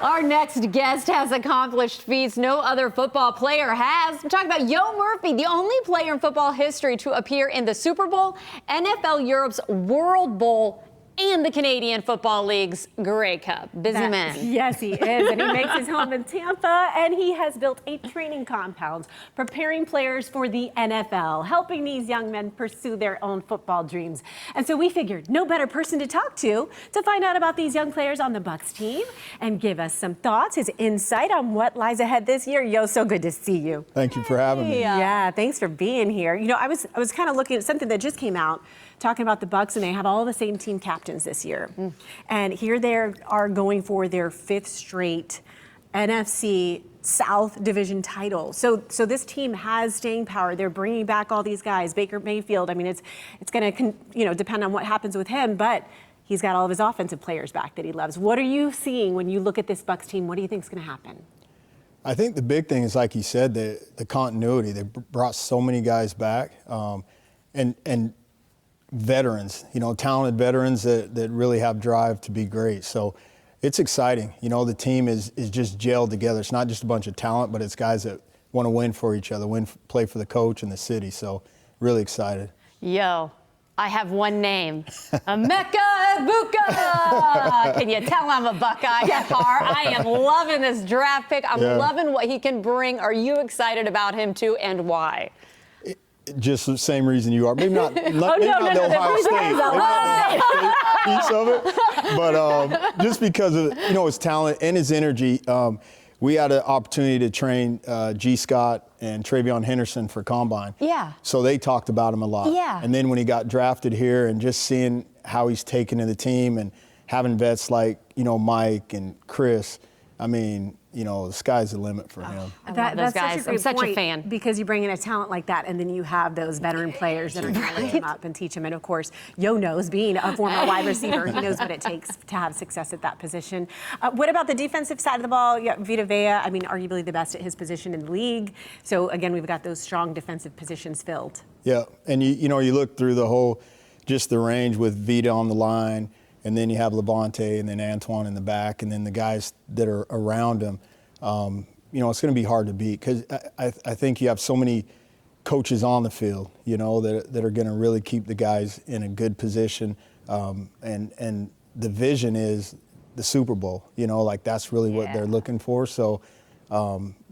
Our next guest has accomplished feats no other football player has. I'm talking about Yo Murphy, the only player in football history to appear in the Super Bowl, NFL Europe's World Bowl, and the Canadian Football League's Grey Cup. Busy man. Yes, he is. And he makes his home in Tampa, and he has built 8 training compounds, preparing players for the NFL, helping these young men pursue their own football dreams. And so we figured no better person to talk to find out about these young players on the Bucs team and give us some thoughts, his insight on what lies ahead this year. Yo, so good to see you. Thank you for having me. Yeah, thanks for being here. You know, I was kind of looking at something that just came out, talking about the Bucs, and they have all the same team captains this year. And here they are going for their 5th straight NFC South Division title. So this team has staying power. They're bringing back all these guys. Baker Mayfield, I mean, it's going to depend on what happens with him, but he's got all of his offensive players back that he loves. What are you seeing when you look at this Bucs team? What do you think is going to happen? I think the big thing is, like you said, the continuity. They brought so many guys back, and veterans, talented veterans that really have drive to be great. So it's exciting. The team is just gelled together. It's not just a bunch of talent, but it's guys that want to win for each other, play for the coach and the city. So really excited. Yo, I have one name, Emeka Egbuka. Can you tell I'm a Buckeye at heart? I am loving this draft pick. I'm loving what he can bring. Are you excited about him too, and why? Just the same reason you are. Maybe not, maybe not the Ohio State piece of it, but just because of his talent and his energy. We had an opportunity to train G. Scott and Travion Henderson for Combine. Yeah. So they talked about him a lot. Yeah. And then when he got drafted here and just seeing how he's taken to the team and having vets like, Mike and Chris, I mean, the sky's the limit for him. That's guys. Such a great I'm such point, a fan. because you bring in a talent like that, and then you have those veteran players that are going to lift him up and teach him. And of course, Yo knows, being a former wide receiver, he knows what it takes to have success at that position. What about the defensive side of the ball? Yeah, Vita Vea, I mean, arguably the best at his position in the league. So again, we've got those strong defensive positions filled. Yeah, and you look through the whole, just the range with Vita on the line. And then you have Levante and then Antoine in the back, and then the guys that are around him. It's going to be hard to beat because I think you have so many coaches on the field, that are going to really keep the guys in a good position. And the vision is the Super Bowl. That's really what they're looking for. So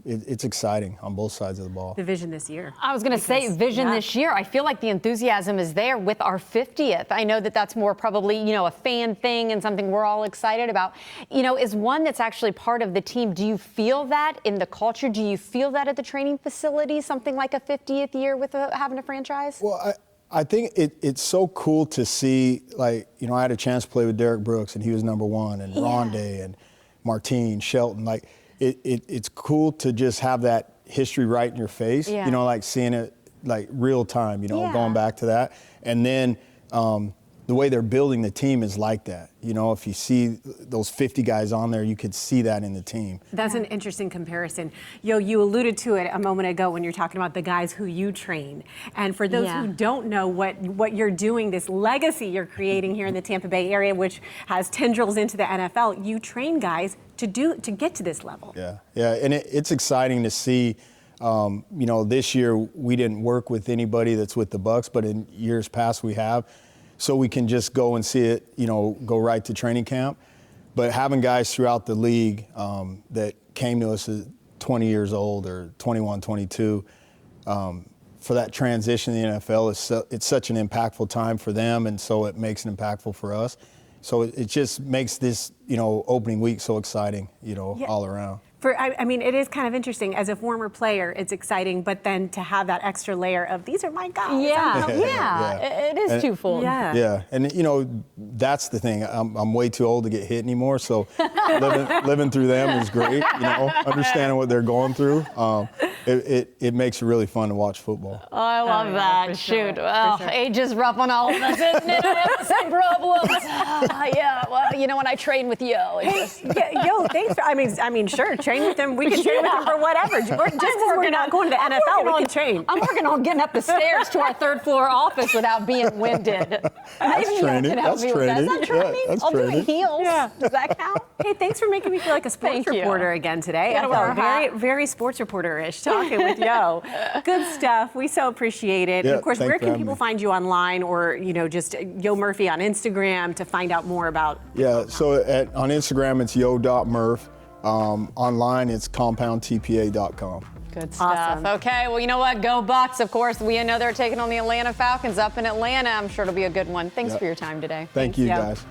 it's exciting on both sides of the ball. The vision this year. I was going to say vision this year. I feel like the enthusiasm is there with our 50th. I know that's more probably, a fan thing and something we're all excited about. Is one that's actually part of the team. Do you feel that in the culture? Do you feel that at the training facility, something like a 50th year with having a franchise? Well, I think it's so cool to see, I had a chance to play with Derek Brooks, and he was #1, and Rondé and Martine, Shelton, It's cool to just have that history right in your face, seeing it real time, going back to that. And then the way they're building the team is like that. If you see those 50 guys on there, you could see that in the team. That's an interesting comparison. Yo, you alluded to it a moment ago when you're talking about the guys who you train. And for those who don't know what you're doing, this legacy you're creating here in the Tampa Bay area, which has tendrils into the NFL, you train guys to get to this level. Yeah, and it's exciting to see. This year we didn't work with anybody that's with the Bucs, but in years past we have. So we can just go and see it, go right to training camp. But having guys throughout the league that came to us at 20 years old or 21, 22, for that transition in the NFL, it's such an impactful time for them, and so it makes it impactful for us. So it just makes this, opening week so exciting, all around. I mean, it is kind of interesting. As a former player, it's exciting, but then to have that extra layer of these are my guys. It is twofold. Yeah, and that's the thing. I'm way too old to get hit anymore, so living through them is great. Understanding what they're going through. it makes it really fun to watch football. Oh, I love that. for sure, Shoot. for Well, sure. age is rough on all of us, isn't it? I have the same problems. Yeah, well, you know, when I train with you, it's just... Yeah, yo, thanks for, I mean, sure, train with him. We can train with him for whatever. Just as we're not going to the NFL, we can train. I'm working on getting up the stairs to our third floor office without being winded. Maybe you training. can help That's me with that. Is that training. training? Yeah, that's I'll do training. it heels. Yeah. Does that count? Hey, thanks for making me feel like a sports Thank you. reporter again today. Gotta I wear felt a hat. very, very sports reporter-ish talking with Yo. Good stuff. We so appreciate it. Yeah, And of course, thanks where for can having people me. find you online or, just Yo Murphy on Instagram to find out more about? Yeah, so on Instagram, it's yo.murph. Online, it's compoundtpa.com. Good stuff. Awesome. Okay, well, you know what? Go Bucs. Of course, we know they're taking on the Atlanta Falcons up in Atlanta. I'm sure it'll be a good one. Thanks Yeah. for your time today. Thank you, Yo. guys.